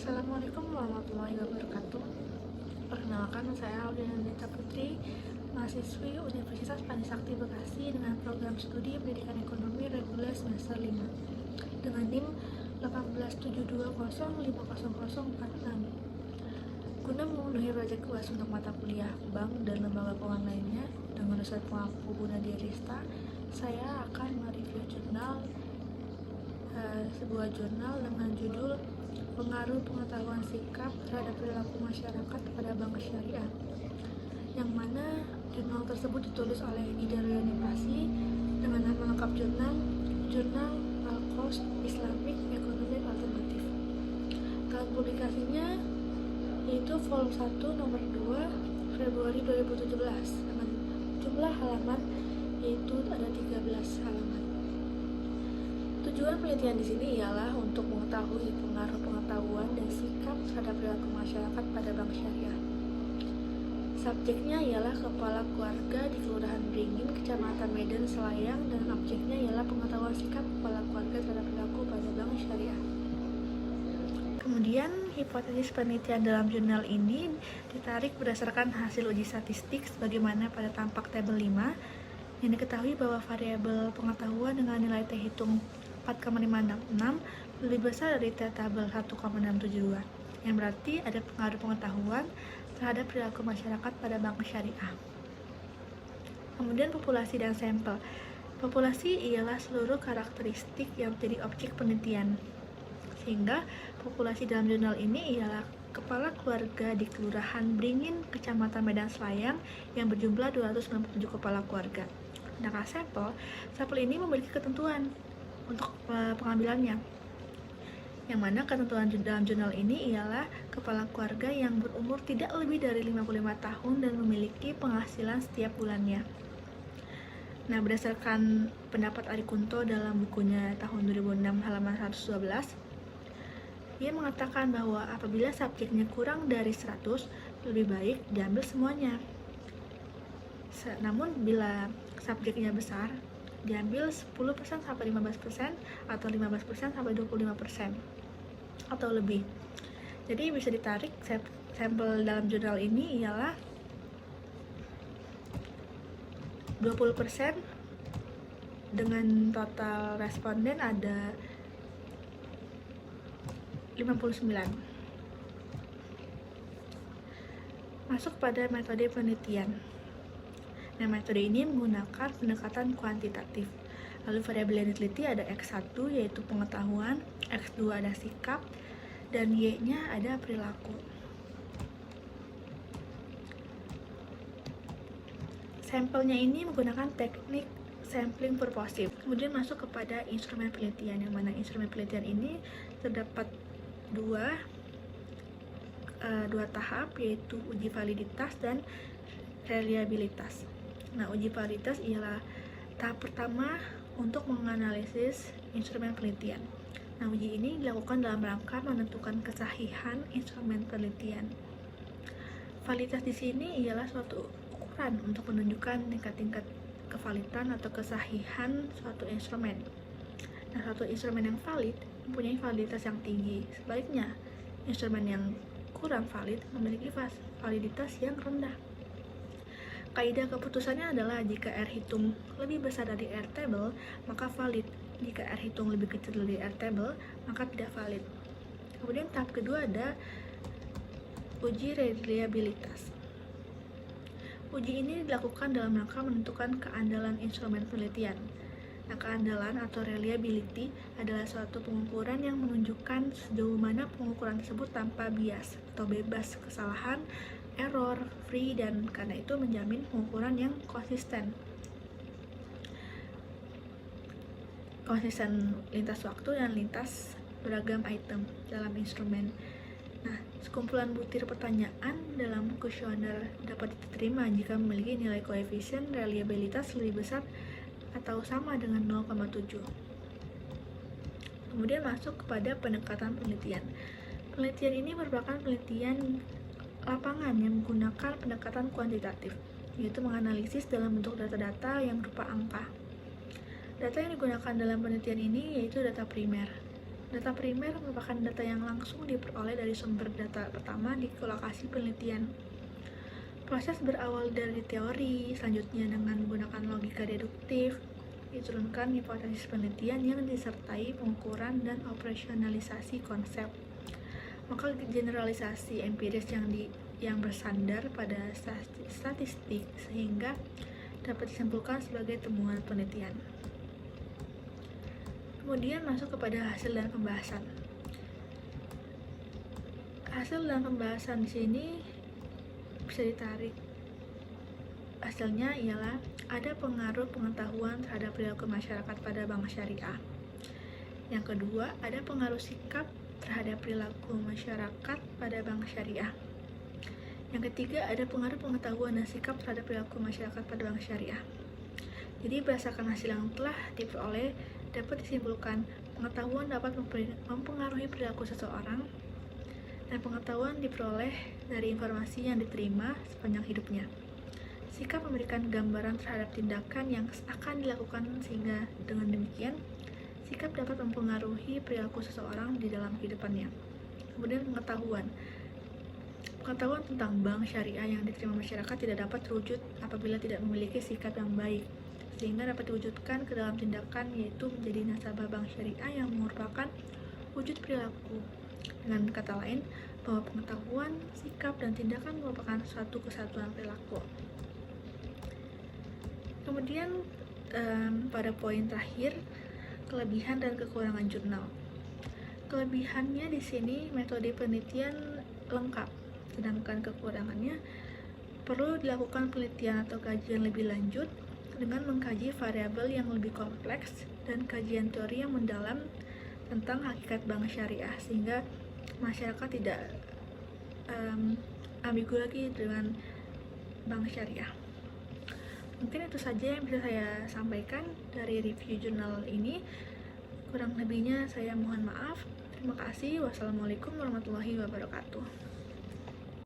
Assalamualaikum warahmatullahi wabarakatuh. Perkenalkan, saya Audianita Putri, mahasiswi Universitas Panisakti Bekasi dengan program studi Pendidikan Ekonomi Reguler semester 5 dengan NIM 18720500046. Guna memenuhi proyek UAS untuk mata kuliah bank dan lembaga keuangan lainnya dengan dosen pengampu Bunda Dirista, saya akan mereview sebuah jurnal dengan judul Pengaruh Pengetahuan Sikap Terhadap Perilaku Masyarakat pada Bank Syariah, yang mana jurnal tersebut ditulis oleh Nida Royani Pasi dengan nama lengkap Jurnal Al-Qaus Islamic Economic Alternative. Tahun publikasinya yaitu volume 1 nomor 2 Februari 2017 dengan jumlah halaman yaitu ada 13 halaman. Tujuan penelitian di sini ialah untuk mengetahui pengaruh pengetahuan dan sikap terhadap perilaku masyarakat pada bank syariah. Subjeknya ialah kepala keluarga di Kelurahan Beringin, Kecamatan Medan Selayang, dan objeknya ialah pengetahuan sikap kepala keluarga terhadap perilaku pada bank syariah. Kemudian, hipotesis penelitian dalam jurnal ini ditarik berdasarkan hasil uji statistik sebagaimana pada tampak tabel 5, yang diketahui bahwa variabel pengetahuan dengan nilai T hitung 4,566 lebih besar dari T tabel 1,672, yang berarti ada pengaruh pengetahuan terhadap perilaku masyarakat pada bank syariah. Kemudian populasi dan sampel. Populasi ialah seluruh karakteristik yang menjadi objek penelitian, sehingga populasi dalam jurnal ini ialah kepala keluarga di Kelurahan Beringin, Kecamatan Medan Selayang yang berjumlah 297 kepala keluarga. Sedangkan sampel ini memiliki ketentuan untuk pengambilannya, yang mana ketentuan dalam jurnal ini ialah kepala keluarga yang berumur tidak lebih dari 55 tahun dan memiliki penghasilan setiap bulannya. Nah, berdasarkan pendapat Ari Kunto dalam bukunya tahun 2006 halaman 112, dia mengatakan bahwa apabila subjeknya kurang dari 100, lebih baik diambil semuanya. Namun bila subjeknya besar, diambil 10% sampai 15% atau 15% sampai 25% atau lebih. Jadi bisa ditarik sampel dalam jurnal ini ialah 20% dengan total responden ada 59. Masuk pada metode penelitian. Nah, metode ini menggunakan pendekatan kuantitatif. Lalu variabel yang diteliti ada X1 yaitu pengetahuan, X2 ada sikap, dan Y-nya ada perilaku. Sampelnya ini menggunakan teknik sampling purposive. Kemudian masuk kepada instrumen penelitian, yang mana instrumen penelitian ini terdapat dua tahap, yaitu uji validitas dan reliabilitas. Nah, uji validitas ialah tahap pertama untuk menganalisis instrumen penelitian. Nah, uji ini dilakukan dalam rangka menentukan kesahihan instrumen penelitian. Validitas di sini ialah suatu ukuran untuk menunjukkan tingkat-tingkat kevalidan atau kesahihan suatu instrumen. Nah, suatu instrumen yang valid mempunyai validitas yang tinggi. Sebaliknya, instrumen yang kurang valid memiliki validitas yang rendah. Kaidah keputusannya adalah jika R hitung lebih besar dari R table, maka valid. Jika R hitung lebih kecil dari R table, maka tidak valid. Kemudian tahap kedua ada uji reliabilitas. Uji ini dilakukan dalam rangka menentukan keandalan instrumen penelitian. Nah, keandalan atau reliability adalah suatu pengukuran yang menunjukkan sejauh mana pengukuran tersebut tanpa bias atau bebas kesalahan, error, free, dan karena itu menjamin pengukuran yang konsisten lintas waktu dan lintas beragam item dalam instrumen. Nah, sekumpulan butir pertanyaan dalam kuesioner dapat diterima jika memiliki nilai koefisien reliabilitas lebih besar atau sama dengan 0,7. Kemudian masuk kepada pendekatan penelitian. Penelitian ini merupakan penelitian lapangan yang menggunakan pendekatan kuantitatif, yaitu menganalisis dalam bentuk data-data yang berupa angka. Data yang digunakan dalam penelitian ini yaitu data primer. Data primer merupakan data yang langsung diperoleh dari sumber data pertama di lokasi penelitian. Proses berawal dari teori, selanjutnya dengan menggunakan logika deduktif, diturunkan hipotesis penelitian yang disertai pengukuran dan operasionalisasi konsep. Maka generalisasi empiris yang bersandar pada statistik sehingga dapat disimpulkan sebagai temuan penelitian. Kemudian masuk kepada hasil dan pembahasan. Hasil dan pembahasan di sini bisa ditarik. Hasilnya ialah ada pengaruh pengetahuan terhadap perilaku masyarakat pada bank syariah. Yang kedua, ada pengaruh sikap terhadap perilaku masyarakat pada bank syariah. Yang ketiga, ada pengaruh pengetahuan dan sikap terhadap perilaku masyarakat pada bank syariah. Jadi berdasarkan hasil yang telah diperoleh, dapat disimpulkan pengetahuan dapat mempengaruhi perilaku seseorang, dan pengetahuan diperoleh dari informasi yang diterima sepanjang hidupnya. Sikap memberikan gambaran terhadap tindakan yang akan dilakukan, sehingga dengan demikian sikap dapat mempengaruhi perilaku seseorang di dalam kehidupannya. Kemudian pengetahuan tentang bank syariah yang diterima masyarakat tidak dapat terwujud apabila tidak memiliki sikap yang baik, sehingga dapat diwujudkan ke dalam tindakan, yaitu menjadi nasabah bank syariah yang merupakan wujud perilaku. Dengan kata lain, bahwa pengetahuan, sikap, dan tindakan merupakan suatu kesatuan perilaku. Kemudian pada poin terakhir, kelebihan dan kekurangan jurnal. Kelebihannya di sini metode penelitian lengkap, sedangkan kekurangannya perlu dilakukan penelitian atau kajian lebih lanjut dengan mengkaji variabel yang lebih kompleks dan kajian teori yang mendalam tentang hakikat bank syariah, sehingga masyarakat tidak ambigu lagi dengan bank syariah. Mungkin itu saja yang bisa saya sampaikan dari review jurnal ini. Kurang lebihnya saya mohon maaf. Terima kasih. Wassalamualaikum warahmatullahi wabarakatuh.